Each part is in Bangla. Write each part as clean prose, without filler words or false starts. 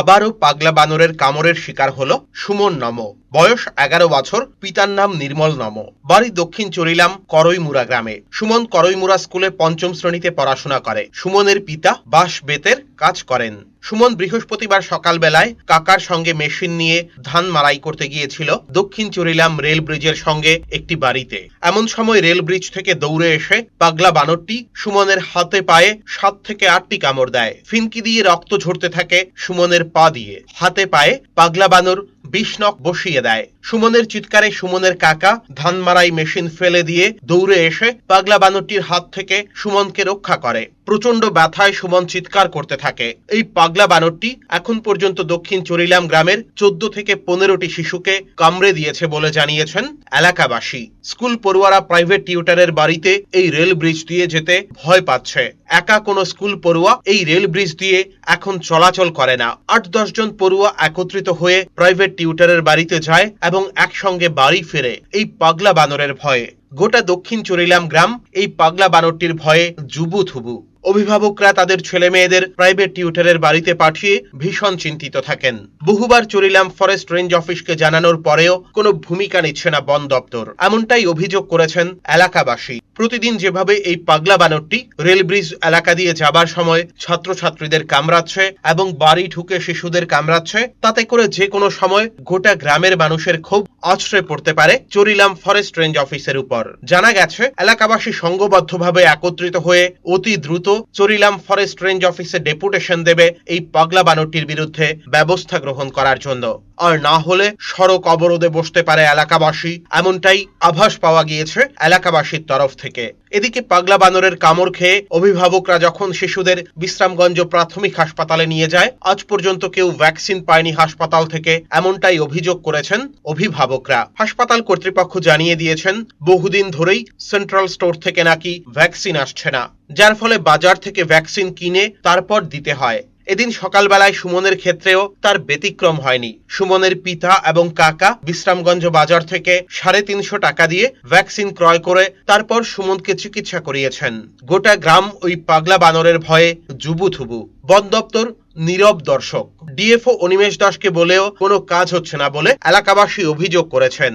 আবারও পাগলা বানরের কামড়ের শিকার হলো সুমন নম। বয়স 11 বছর, পিতার নাম নির্মল নম। বাড়ি দক্ষিণ চরিলাম করইমুড়া গ্রামে। সুমন করইমুড়া স্কুলে ৫ম শ্রেণীতে পড়াশোনা করে। সুমনের পিতা বাঁশ বেতের কাজ করেন। সুমন বৃহস্পতিবার সকালবেলায় কাকার সঙ্গে মেশিন নিয়ে ধান মাড়াই করতে গিয়েছিল দক্ষিণ চরিলাম রেল ব্রিজের সঙ্গে একটি বাড়িতে। এমন সময় রেল ব্রিজ থেকে দৌড়ে এসে পাগলা বানরটি সুমনের হাতে পায়ে ৭ থেকে ৮টি কামড় দেয়। ফিনকি দিয়ে রক্ত ঝরতে থাকে সুমনের পা দিয়ে। হাতে পায়ে পাগলা বানর ২০ নখ বসিয়ে দেয়। সুমনের চিৎকারে সুমনের কাকা ধান মাড়াই মেশিন ফেলে দিয়ে দৌড়ে এসে পাগলা বানরটির হাত থেকে সুমনকে রক্ষা করে। প্রচন্ড ব্যথায় সুমন চিৎকার করতে থাকে। এই পাগলা বানরটি এখন পর্যন্ত দক্ষিণ চরিলাম গ্রামের ১৪ থেকে ১৫টি শিশুকে কামড়ে দিয়েছে বলে জানিয়েছেন এলাকাবাসী। স্কুল পড়ুয়ারা প্রাইভেট টিউটরের বাড়িতে এই রেল ব্রিজ দিয়ে যেতে ভয় পাচ্ছে। একা কোনো স্কুল পড়ুয়া এই রেল ব্রিজ দিয়ে এখন চলাচল করে না। ৮-১০ জন পড়ুয়া একত্রিত হয়ে প্রাইভেট টিউটরের বাড়িতে যায় এবং একসঙ্গে বাড়ি ফেরে এই পাগলা বানরের ভয়ে। গোটা দক্ষিণ চরিলাম গ্রাম এই পাগলা বানরটির ভয়ে জুবুথুবু। অভিভাবকরা তাদের ছেলে মেয়েদের প্রাইভেট টিউটরের বাড়িতে পাঠিয়ে ভীষণ চিন্তিত থাকেন। বহুবার চরিলাম ফরেস্ট রেঞ্জ অফিসকে জানানোর পরেও কোনো ভূমিকা নিচ্ছে না বন দপ্তর, এমনটাই অভিযোগ করেছেন এলাকাবাসী। প্রতিদিন যেভাবে এই পাগলা বানরটি রেল ব্রিজ এলাকা দিয়ে যাবার সময় ছাত্রছাত্রীদের কামড়াচ্ছে এবং বাড়ি ঢুকে শিশুদের কামড়াচ্ছে, তাতে করে যে কোনো সময় গোটা গ্রামের মানুষের ক্ষোভ আছড়ে পড়তে পারে চরিলাম ফরেস্ট রেঞ্জ অফিসের উপর। জানা গেছে এলাকাবাসী সংঘবদ্ধভাবে একত্রিত হয়ে অতি দ্রুত চরিলাম ফরেস্ট রেঞ্জ অফিসে ডেপুটেশন দেবে এই পাগলা বানরটির বিরুদ্ধে ব্যবস্থা গ্রহণ করার জন্য। আর না হলে সড়ক অবরোধে বসতে পারে এলাকাবাসী, এমনটাই আভাস পাওয়া গিয়েছে এলাকাবাসীর তরফ থেকে। এদিকে পাগলা বানরের কামড় খেয়ে অভিভাবকরা যখন শিশুদের বিশ্রামগঞ্জ প্রাথমিক হাসপাতালে নিয়ে যায়, আজ পর্যন্ত কেউ ভ্যাকসিন পায়নি হাসপাতাল থেকে, এমনটাই অভিযোগ করেছেন অভিভাবকরা। হাসপাতাল কর্তৃপক্ষ জানিয়ে দিয়েছেন বহুদিন ধরেই সেন্ট্রাল স্টোর থেকে নাকি ভ্যাকসিন আসছে না, যার ফলে বাজার থেকে ভ্যাকসিন কিনে তারপর দিতে হয়। এদিন সকালবেলায় সুমনের ক্ষেত্রেও তার ব্যতিক্রম হয়নি। সুমনের পিতা এবং কাকা বিশ্রামগঞ্জ বাজার থেকে ৩৫০ টাকা দিয়ে ভ্যাকসিন ক্রয় করে তারপর সুমনকে চিকিৎসা করিয়েছেন। গোটা গ্রাম ওই পাগলা বানরের ভয়ে জুবুথুবু। বন দপ্তর নীরব দর্শক। ডিএফও অনিমেষ দাসকে বলেও কোনো কাজ হচ্ছে না বলে এলাকাবাসী অভিযোগ করেছেন।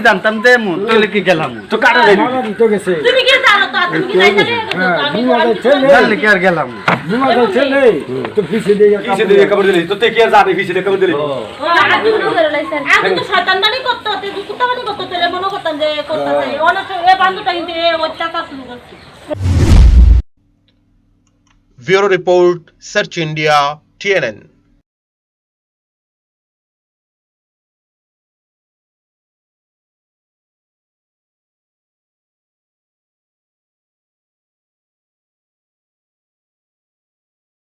জানতাম কি গেলাম তো কাটা গেলাম bureau report, search India, TNN।